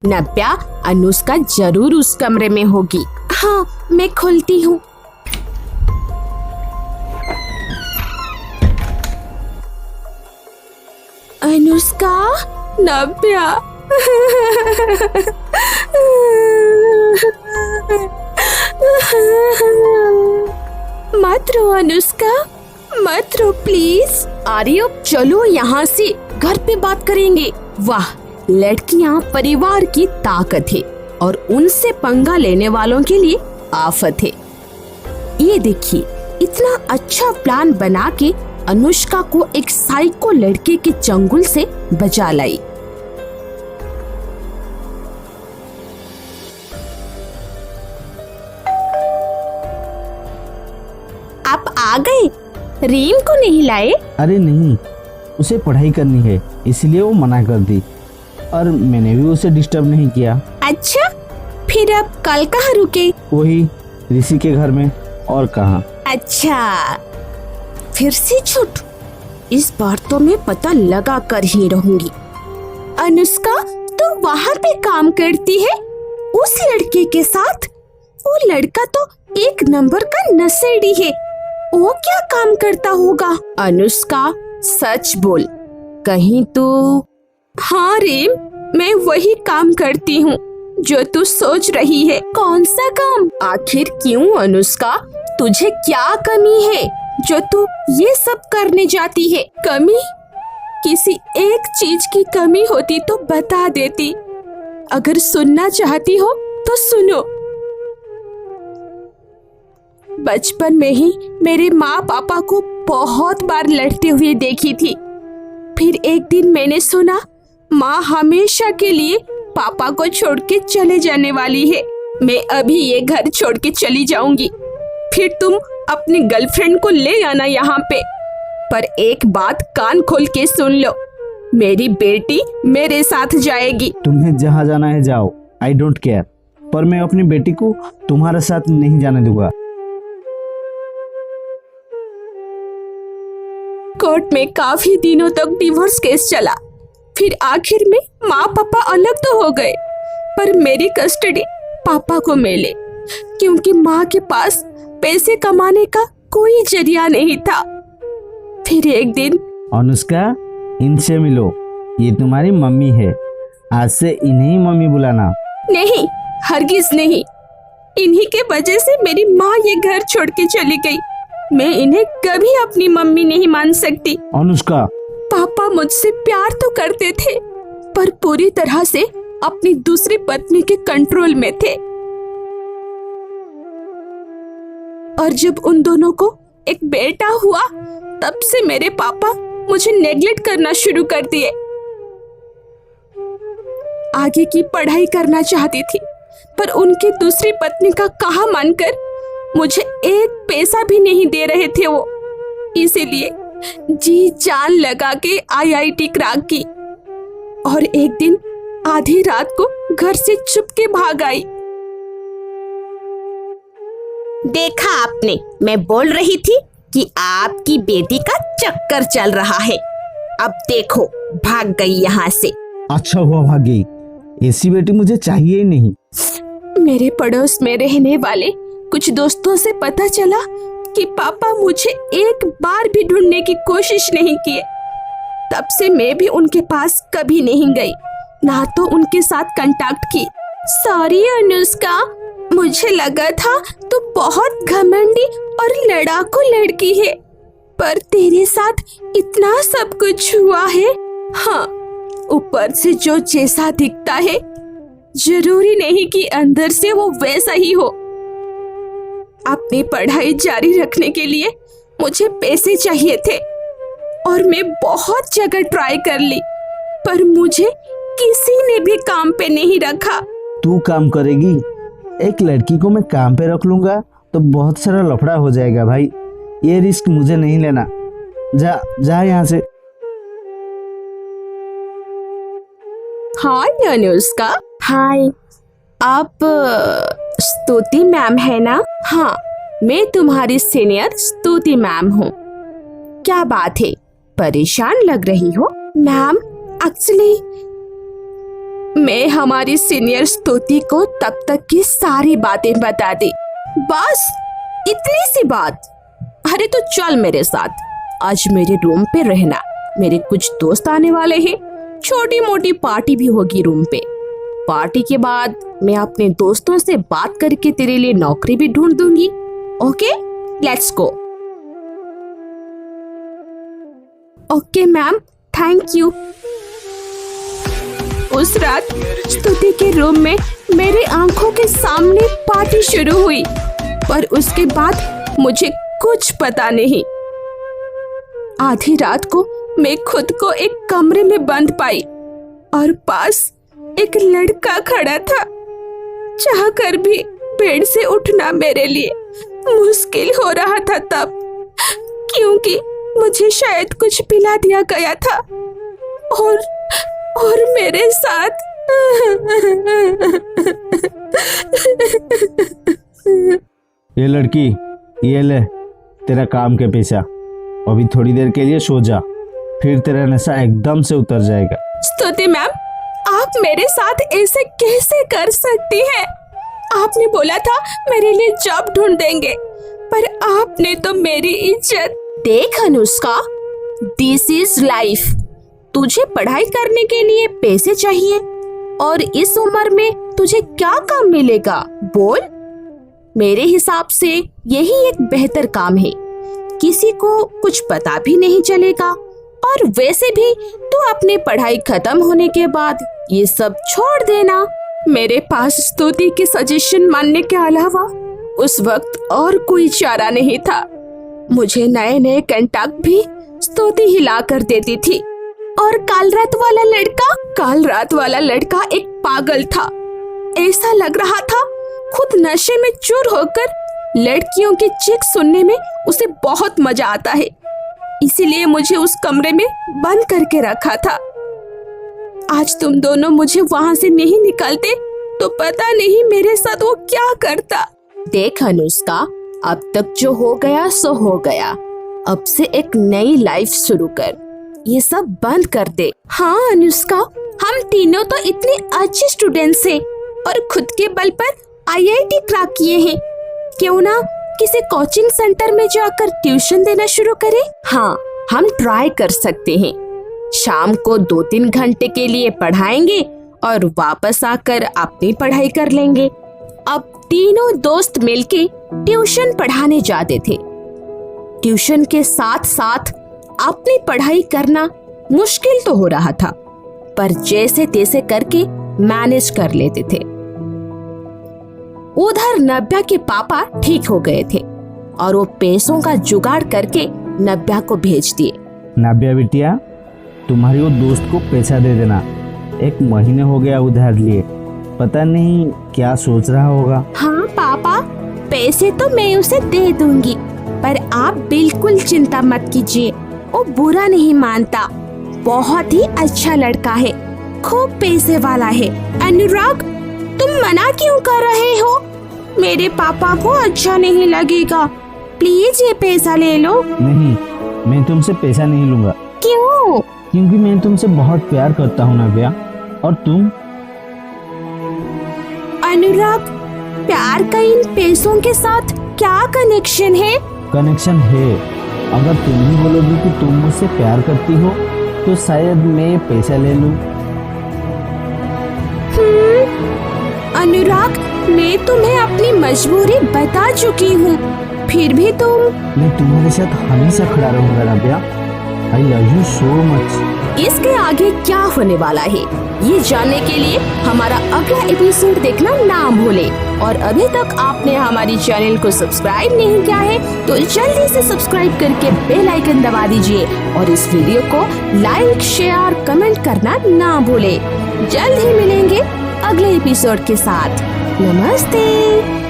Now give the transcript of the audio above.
नव्या, अनुष्का जरूर उस कमरे में होगी। हाँ, मैं खोलती हूँ। अनुष्का, नव्या। मत रो अनुष्का, मत रो प्लीज। आर्य, चलो यहाँ से, घर पे बात करेंगे। वाह, लड़कियाँ परिवार की ताकत है और उनसे पंगा लेने वालों के लिए आफत है। ये देखिए, इतना अच्छा प्लान बना के अनुष्का को एक साइको लड़के के चंगुल से बचा लाई। आप आ गए? रीम को नहीं लाए? अरे नहीं, उसे पढ़ाई करनी है इसलिए वो मना कर दी और मैंने भी उसे डिस्टर्ब नहीं किया। अच्छा, फिर अब कल कहाँ रुके? वही ऋषि के घर में, और कहाँ। अच्छा, फिर से झूठ। इस बार तो मैं पता लगा कर ही रहूंगी। अनुष्का, तू वहाँ पे काम करती है उस लड़के के साथ? वो लड़का तो एक नंबर का नशेड़ी है। वो क्या काम करता होगा? अनुष्का, सच बोल, कहीं तू। हाँ रेम, मैं वही काम करती हूँ जो तू सोच रही है। कौन सा काम? आखिर क्यों अनुष्का, तुझे क्या कमी है जो तू ये सब करने जाती है? कमी? किसी एक चीज की कमी होती तो बता देती। अगर सुनना चाहती हो तो सुनो। बचपन में ही मेरे माँ पापा को बहुत बार लड़ते हुए देखी थी। फिर एक दिन मैंने सुना माँ हमेशा के लिए पापा को छोड़ के चले जाने वाली है। मैं अभी ये घर छोड़ के चली जाऊंगी, फिर तुम अपनी गर्लफ्रेंड को ले आना यहाँ पे। पर एक बात कान खोल के सुन लो, मेरी बेटी मेरे साथ जाएगी। तुम्हें जहाँ जाना है जाओ, आई डोंट केयर, पर मैं अपनी बेटी को तुम्हारे साथ नहीं जाने दूंगा। कोर्ट में काफी दिनों तक डिवोर्स केस चला। फिर आखिर में माँ पापा अलग तो हो गए, पर मेरी कस्टडी पापा को मिले, क्योंकि माँ के पास पैसे कमाने का कोई जरिया नहीं था। फिर एक दिन, अनुष्का, इनसे मिलो, ये तुम्हारी मम्मी है, आज से इन्हें मम्मी बुलाना। नहीं, हरगिज नहीं। इन्हीं के वजह से मेरी माँ ये घर छोड़ के चली गई। मैं इन्हें कभी अपनी मम्मी नहीं मान सकती। अनुष्का, पापा मुझसे प्यार तो करते थे, पर पूरी तरह से अपनी दूसरी पत्नी के कंट्रोल में थे। और जब उन दोनों को एक बेटा हुआ, तब से मेरे पापा मुझे नेग्लेक्ट करना शुरू कर दिए। आगे की पढ़ाई करना चाहती थी, पर उनकी दूसरी पत्नी का कहा मानकर मुझे एक पैसा भी नहीं दे रहे थे वो। इसीलिए जी जान लगा के IIT क्रैक की और एक दिन आधी रात को घर से चुपके भाग आई। देखा आपने, मैं बोल रही थी कि आपकी बेटी का चक्कर चल रहा है। अब देखो, भाग गई यहाँ से। अच्छा हुआ भाग गई, ऐसी बेटी मुझे चाहिए ही नहीं। मेरे पड़ोस में रहने वाले कुछ दोस्तों से पता चला कि पापा मुझे एक बार भी ढूंढने की कोशिश नहीं किए। तब से मैं भी उनके पास कभी नहीं गई, ना तो उनके साथ कांटेक्ट की। सॉरी अनुष्का, मुझे लगा था तू बहुत घमंडी और लड़ाकू लड़की है, पर तेरे साथ इतना सब कुछ हुआ है। हाँ, ऊपर से जो जैसा दिखता है, जरूरी नहीं कि अंदर से वो वैसा ही हो। अपनी पढ़ाई जारी रखने के लिए मुझे पैसे चाहिए थे और मैं बहुत जगह ट्राई कर ली, पर मुझे किसी ने भी काम पे नहीं रखा। तू काम करेगी? एक लड़की को मैं काम पे रख लूंगा तो बहुत सारा लफड़ा हो जाएगा भाई, ये रिस्क मुझे नहीं लेना। जा जा यहाँ से। हाय अनुष्का। हाय, आप स्तुति मैम है ना? हाँ, मैं तुम्हारी सीनियर स्तुति मैम हूँ। क्या बात है, परेशान लग रही हो? मैम, एक्चुअली मैं हमारी सीनियर स्तुति को तब तक की सारी बातें बता दी। बस इतनी सी बात। अरे तो चल मेरे साथ, आज मेरे रूम पे रहना। मेरे कुछ दोस्त आने वाले हैं, छोटी मोटी पार्टी भी होगी रूम पे। पार्टी के बाद मैं अपने दोस्तों से बात करके तेरे लिए नौकरी भी ढूंढ दूंगी। Okay, let's go. Okay ma'am, thank you. उस रात स्तुति के रूम में मेरी आंखों के सामने पार्टी शुरू हुई, पर उसके बाद मुझे कुछ पता नहीं। आधी रात को मैं खुद को एक कमरे में बंद पाई और पास एक लड़का खड़ा था। चाहकर भी बेड से उठना मेरे लिए मुश्किल हो रहा था तब, क्योंकि मुझे शायद कुछ पिला दिया गया था और मेरे साथ ये लड़की, ये ले तेरा काम के पैसा। अभी थोड़ी देर के लिए सो जा, फिर तेरा नशा एकदम से उतर जाएगा। स्तुति मैम, आप मेरे साथ ऐसे कैसे कर सकती हैं? आपने बोला था मेरे लिए जॉब ढूंढ देंगे, पर आपने तो मेरी इज्जत। देख अनुष्का, दिस इज लाइफ। तुझे पढ़ाई करने के लिए पैसे चाहिए और इस उम्र में तुझे क्या काम मिलेगा बोल? मेरे हिसाब से यही एक बेहतर काम है। किसी को कुछ पता भी नहीं चलेगा, और वैसे भी तू अपनी पढ़ाई खत्म होने के बाद ये सब छोड़ देना। मेरे पास स्तुति के सजेशन मानने के अलावा उस वक्त और कोई चारा नहीं था। मुझे नए नए कॉन्टैक्ट भी स्तुति ही ला कर देती थी। और काल रात वाला लड़का एक पागल था। ऐसा लग रहा था खुद नशे में चूर होकर लड़कियों की चीख सुनने में उसे बहुत मजा आता है। इसीलिए मुझे उस कमरे में बंद करके रखा था। आज तुम दोनों मुझे वहां से नहीं निकालते तो पता नहीं मेरे साथ वो क्या करता। देख अनुष्का, अब तक जो हो गया सो हो गया। अब से एक नई लाइफ शुरू कर, ये सब बंद कर दे। हाँ अनुष्का, हम तीनों तो इतने अच्छे स्टूडेंट्स हैं और खुद के बल पर IIT क्रैक किए हैं। क्यों ना किसी कोचिंग सेंटर में जाकर ट्यूशन देना शुरू करें? हाँ, हम ट्राई कर सकते हैं। शाम को 2-3 घंटे के लिए पढ़ाएंगे और वापस आकर अपनी पढ़ाई कर लेंगे। अब तीनों दोस्त मिलके ट्यूशन पढ़ाने जाते थे। ट्यूशन के साथ साथ अपनी पढ़ाई करना मुश्किल तो हो रहा था, पर जैसे तैसे करके मैनेज कर लेते थे। उधर नव्या के पापा ठीक हो गए थे और वो पैसों का जुगाड़ करके नव्या को भेज दिए। नव्या बिटिया, तुम्हारी वो दोस्त को पैसा दे देना। 1 महीने हो गया उधार लिए, पता नहीं क्या सोच रहा होगा। हाँ पापा, पैसे तो मैं उसे दे दूंगी, पर आप बिल्कुल चिंता मत कीजिए। वो बुरा नहीं मानता, बहुत ही अच्छा लड़का है, खूब पैसे वाला है। अनुराग, तुम मना क्यों कर रहे हो? मेरे पापा को अच्छा नहीं लगेगा। प्लीज ये पैसा ले लो। नहीं, मैं तुमसे पैसा नहीं लूंगा। क्यों? क्योंकि मैं तुमसे बहुत प्यार करता हूँ नव्या। और तुम? अनुराग, प्यार का इन पैसों के साथ क्या कनेक्शन है? कनेक्शन है। अगर तुम भी बोलोगी कि तुम मुझसे प्यार करती हो तो शायद मैं पैसा ले लूं। अनुराग, मैं तुम्हें अपनी मजबूरी बता चुकी हूँ, फिर भी तुम। मैं तुम्हारे साथ हमेशा खड़ा रहूंगा नव्या। I love you so much। इसके आगे क्या होने वाला है ये जानने के लिए हमारा अगला एपिसोड देखना ना भूले। और अभी तक आपने हमारी चैनल को सब्सक्राइब नहीं किया है तो जल्दी से सब्सक्राइब करके बेल आइकन दबा दीजिए और इस वीडियो को लाइक, शेयर, कमेंट करना ना भूले। जल्द ही मिलेंगे अगले एपिसोड के साथ। नमस्ते।